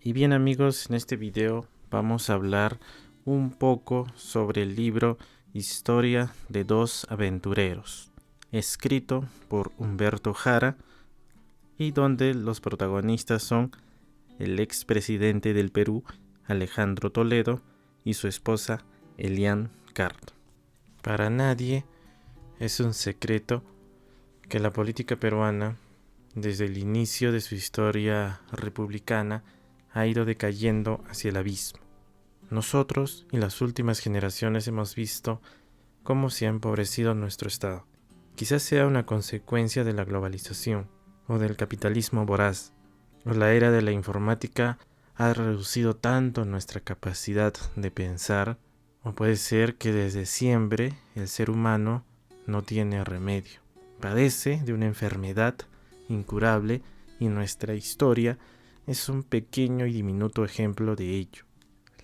Y bien amigos, en este video vamos a hablar un poco sobre el libro Historia de dos aventureros, escrito por Humberto Jara y donde los protagonistas son el expresidente del Perú, Alejandro Toledo, y su esposa, Elian Carr. Para nadie es un secreto que la política peruana, desde el inicio de su historia republicana, ha ido decayendo hacia el abismo. Nosotros y las últimas generaciones hemos visto cómo se ha empobrecido nuestro Estado. Quizás sea una consecuencia de la globalización o del capitalismo voraz, o la era de la informática ha reducido tanto nuestra capacidad de pensar, o puede ser que desde siempre el ser humano no tiene remedio. Padece de una enfermedad incurable y nuestra historia es un pequeño y diminuto ejemplo de ello.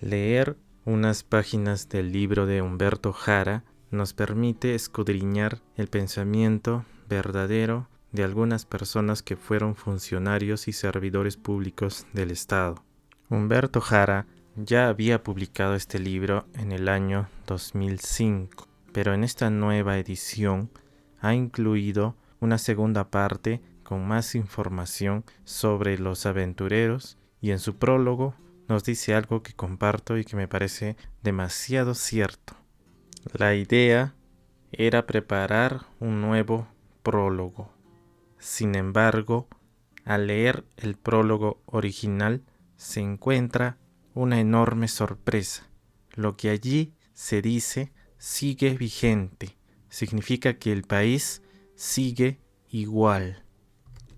Leer unas páginas del libro de Humberto Jara nos permite escudriñar el pensamiento verdadero de algunas personas que fueron funcionarios y servidores públicos del Estado. Humberto Jara ya había publicado este libro en el año 2005, pero en esta nueva edición ha incluido una segunda parte con más información sobre los aventureros y en su prólogo nos dice algo que comparto y que me parece demasiado cierto. La idea era preparar un nuevo prólogo. Sin embargo, al leer el prólogo original se encuentra una enorme sorpresa. Lo que allí se dice sigue vigente. Significa que el país sigue igual.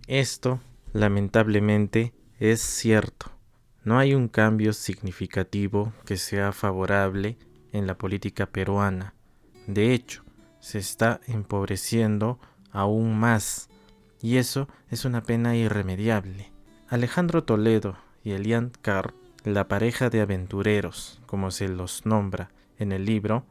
Esto, lamentablemente, es cierto. No hay un cambio significativo que sea favorable en la política peruana. De hecho, se está empobreciendo aún más. Y eso es una pena irremediable. Alejandro Toledo y Elian Carr, la pareja de aventureros, como se los nombra en el libro,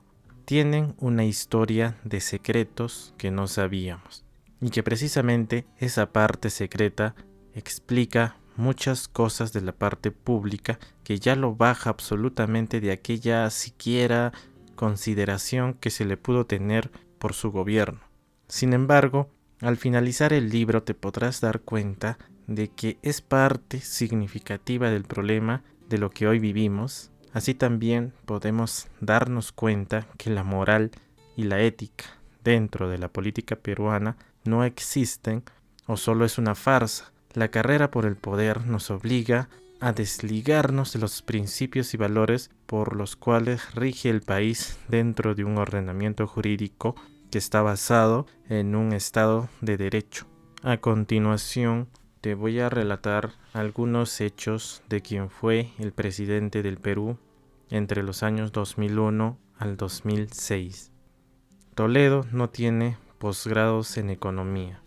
tienen una historia de secretos que no sabíamos. Y que precisamente esa parte secreta explica muchas cosas de la parte pública que ya lo baja absolutamente de aquella siquiera consideración que se le pudo tener por su gobierno. Sin embargo, al finalizar el libro te podrás dar cuenta de que es parte significativa del problema de lo que hoy vivimos. Así también podemos darnos cuenta que la moral y la ética dentro de la política peruana no existen o solo es una farsa. La carrera por el poder nos obliga a desligarnos de los principios y valores por los cuales rige el país dentro de un ordenamiento jurídico que está basado en un Estado de Derecho. A continuación, te voy a relatar algunos hechos de quien fue el presidente del Perú entre los años 2001 al 2006. Toledo no tiene posgrados en economía.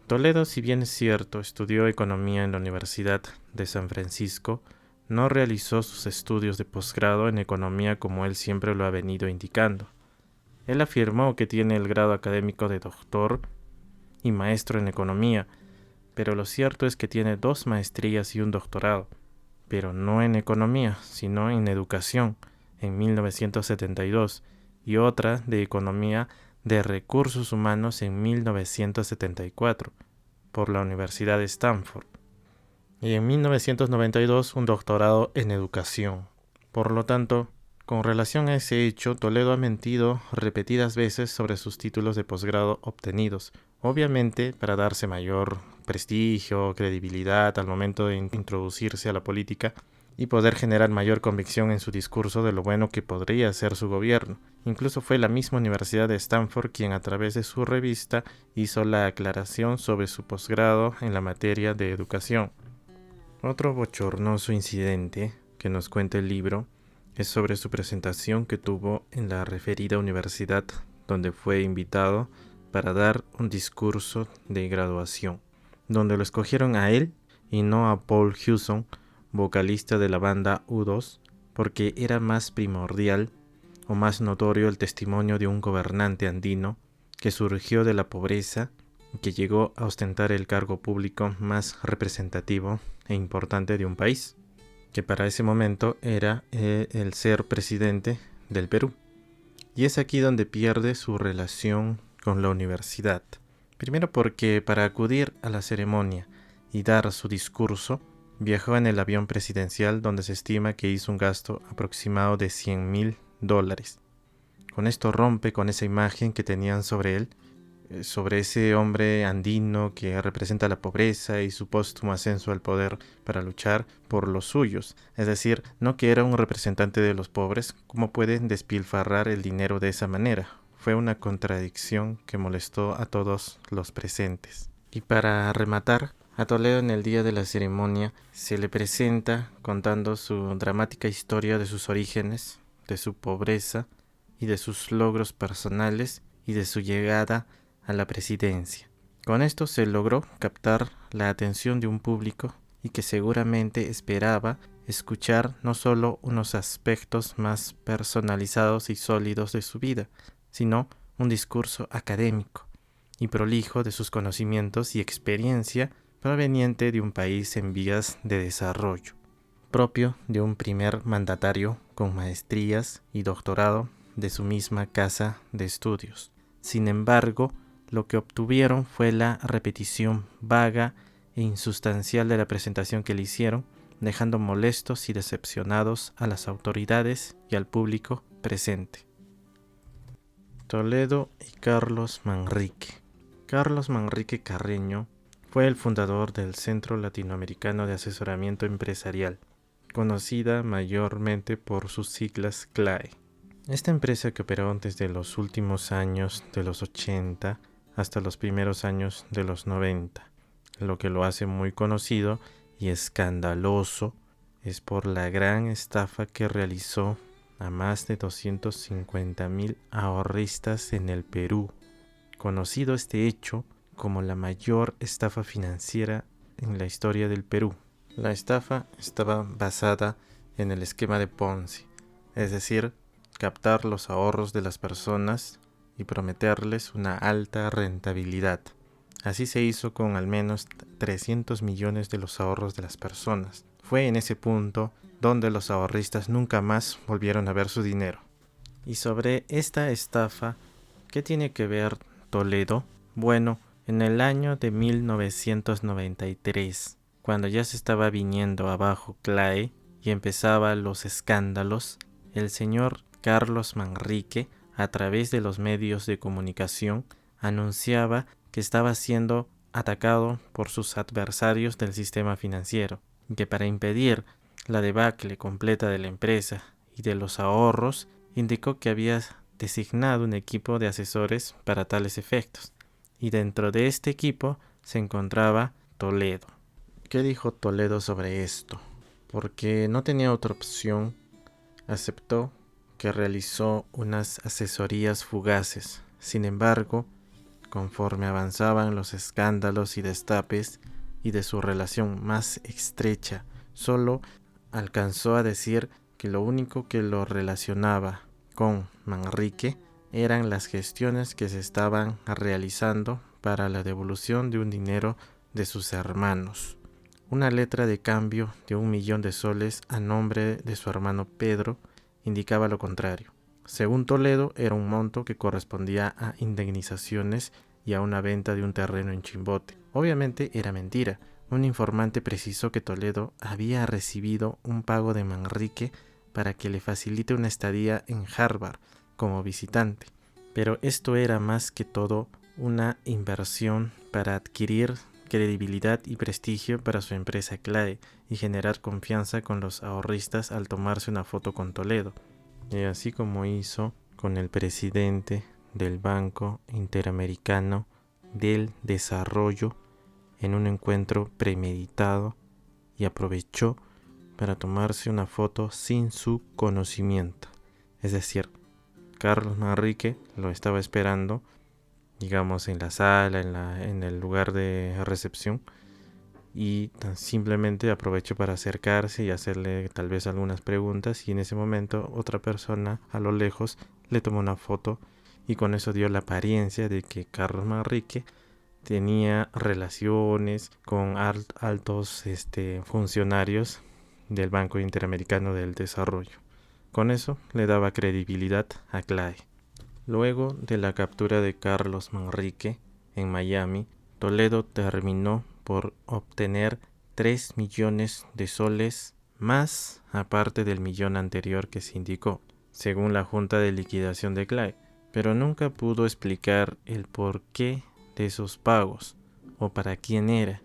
Toledo, si bien es cierto, estudió economía en la Universidad de San Francisco, no realizó sus estudios de posgrado en economía como él siempre lo ha venido indicando. Él afirmó que tiene el grado académico de doctor y maestro en economía, pero lo cierto es que tiene 2 maestrías y un doctorado, pero no en economía, sino en educación, en 1972, y otra de economía de recursos humanos en 1974, por la Universidad de Stanford, y en 1992 un doctorado en educación. Por lo tanto, con relación a ese hecho, Toledo ha mentido repetidas veces sobre sus títulos de posgrado obtenidos, obviamente para darse mayor prestigio, credibilidad al momento de introducirse a la política y poder generar mayor convicción en su discurso de lo bueno que podría ser su gobierno. Incluso fue la misma Universidad de Stanford quien a través de su revista hizo la aclaración sobre su posgrado en la materia de educación. Otro bochornoso incidente que nos cuenta el libro es sobre su presentación que tuvo en la referida universidad, donde fue invitado para dar un discurso de graduación, donde lo escogieron a él y no a Paul Hewson, vocalista de la banda U2, porque era más primordial o más notorio el testimonio de un gobernante andino que surgió de la pobreza y que llegó a ostentar el cargo público más representativo e importante de un país. que para ese momento era el ser presidente del Perú. Y es aquí donde pierde su relación con la universidad. Primero porque para acudir a la ceremonia y dar su discurso, viajó en el avión presidencial donde se estima que hizo un gasto aproximado de $100,000. Con esto rompe con esa imagen que tenían sobre él, sobre ese hombre andino que representa la pobreza y su póstumo ascenso al poder para luchar por los suyos. Es decir, no que era un representante de los pobres, ¿cómo pueden despilfarrar el dinero de esa manera? Fue una contradicción que molestó a todos los presentes. Y para rematar, a Toledo en el día de la ceremonia se le presenta contando su dramática historia de sus orígenes, de su pobreza y de sus logros personales y de su llegada a la presidencia. Con esto se logró captar la atención de un público y que seguramente esperaba escuchar no solo unos aspectos más personalizados y sólidos de su vida, sino un discurso académico y prolijo de sus conocimientos y experiencia proveniente de un país en vías de desarrollo, propio de un primer mandatario con maestrías y doctorado de su misma casa de estudios. Sin embargo, lo que obtuvieron fue la repetición vaga e insustancial de la presentación que le hicieron, dejando molestos y decepcionados a las autoridades y al público presente. Toledo y Carlos Manrique. Carlos Manrique Carreño fue el fundador del Centro Latinoamericano de Asesoramiento Empresarial, conocida mayormente por sus siglas CLAE. Esta empresa, que operó desde los últimos años de los 80 hasta los primeros años de los 90. Lo que lo hace muy conocido y escandaloso es por la gran estafa que realizó a más de 250,000 ahorristas en el Perú. Conocido este hecho como la mayor estafa financiera en la historia del Perú. La estafa estaba basada en el esquema de Ponzi, es decir, captar los ahorros de las personas y prometerles una alta rentabilidad. Así se hizo con al menos 300 millones de los ahorros de las personas. Fue en ese punto donde los ahorristas nunca más volvieron a ver su dinero. Y sobre esta estafa, ¿qué tiene que ver Toledo? Bueno, en el año de 1993, cuando ya se estaba viniendo abajo CLAE y empezaban los escándalos, el señor Carlos Manrique, a través de los medios de comunicación, anunciaba que estaba siendo atacado por sus adversarios del sistema financiero, y que para impedir la debacle completa de la empresa y de los ahorros, indicó que había designado un equipo de asesores para tales efectos, y dentro de este equipo se encontraba Toledo. ¿Qué dijo Toledo sobre esto? Porque no tenía otra opción, aceptó que realizó unas asesorías fugaces. Sin embargo, conforme avanzaban los escándalos y destapes y de su relación más estrecha, solo alcanzó a decir que lo único que lo relacionaba con Manrique eran las gestiones que se estaban realizando para la devolución de un dinero de sus hermanos. Una letra de cambio de 1,000,000 de soles a nombre de su hermano Pedro indicaba lo contrario. Según Toledo, era un monto que correspondía a indemnizaciones y a una venta de un terreno en Chimbote. Obviamente era mentira. Un informante precisó que Toledo había recibido un pago de Manrique para que le facilite una estadía en Harvard como visitante. Pero esto era más que todo una inversión para adquirir credibilidad y prestigio para su empresa CLAE y generar confianza con los ahorristas al tomarse una foto con Toledo. Y así como hizo con el presidente del Banco Interamericano del Desarrollo en un encuentro premeditado, y aprovechó para tomarse una foto sin su conocimiento. Es decir, Carlos Manrique lo estaba esperando, digamos, en la sala, en el lugar de recepción, y simplemente aprovechó para acercarse y hacerle tal vez algunas preguntas, y en ese momento otra persona a lo lejos le tomó una foto y con eso dio la apariencia de que Carlos Manrique tenía relaciones con altos funcionarios del Banco Interamericano del Desarrollo. Con eso le daba credibilidad a Clay. Luego de la captura de Carlos Manrique en Miami, Toledo terminó por obtener 3 millones de soles más aparte del millón anterior que se indicó, según la Junta de Liquidación de Clay, pero nunca pudo explicar el porqué de esos pagos o para quién era,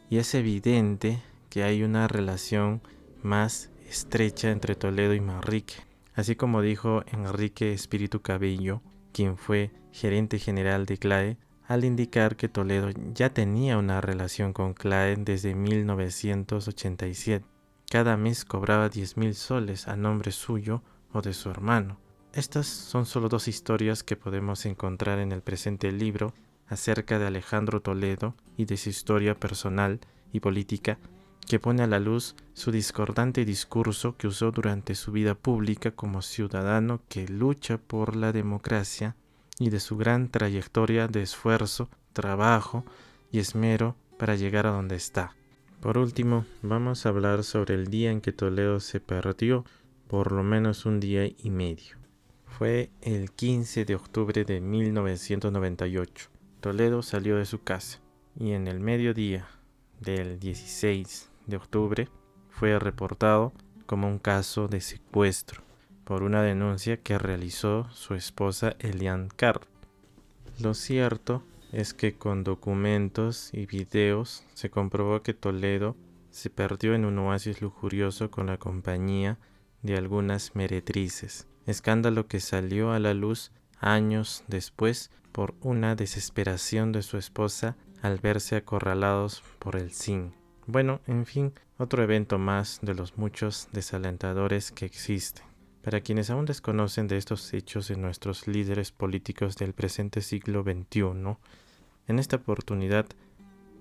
y es evidente que hay una relación más estrecha entre Toledo y Manrique, así como dijo Enrique Espíritu Cabello, quien fue gerente general de Clay, al indicar que Toledo ya tenía una relación con Clay desde 1987. Cada mes cobraba 10,000 soles a nombre suyo o de su hermano. Estas son solo 2 historias que podemos encontrar en el presente libro acerca de Alejandro Toledo y de su historia personal y política, que pone a la luz su discordante discurso que usó durante su vida pública como ciudadano que lucha por la democracia y de su gran trayectoria de esfuerzo, trabajo y esmero para llegar a donde está. Por último, vamos a hablar sobre el día en que Toledo se perdió por lo menos un día y medio. Fue el 15 de octubre de 1998. Toledo salió de su casa y en el mediodía del 16 de octubre fue reportado como un caso de secuestro por una denuncia que realizó su esposa Eliane Carr. Lo cierto es que con documentos y videos se comprobó que Toledo se perdió en un oasis lujurioso con la compañía de algunas meretrices, escándalo que salió a la luz años después por una desesperación de su esposa al verse acorralados por el SIN. Bueno, en fin, otro evento más de los muchos desalentadores que existen. Para quienes aún desconocen de estos hechos de nuestros líderes políticos del presente siglo XXI, en esta oportunidad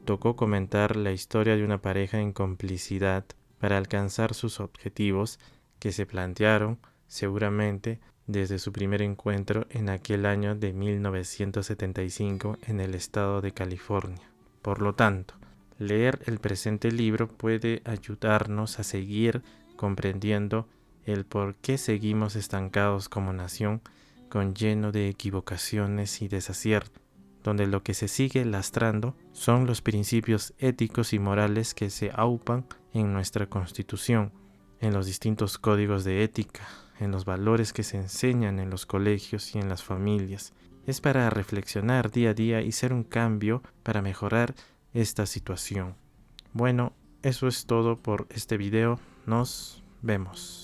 tocó comentar la historia de una pareja en complicidad para alcanzar sus objetivos que se plantearon seguramente desde su primer encuentro en aquel año de 1975 en el estado de California. Por lo tanto, leer el presente libro puede ayudarnos a seguir comprendiendo el por qué seguimos estancados como nación, con lleno de equivocaciones y desaciertos, donde lo que se sigue lastrando son los principios éticos y morales que se aupan en nuestra Constitución, en los distintos códigos de ética, en los valores que se enseñan en los colegios y en las familias. Es para reflexionar día a día y ser un cambio para mejorar esta situación. Bueno, eso es todo por este video. Nos vemos.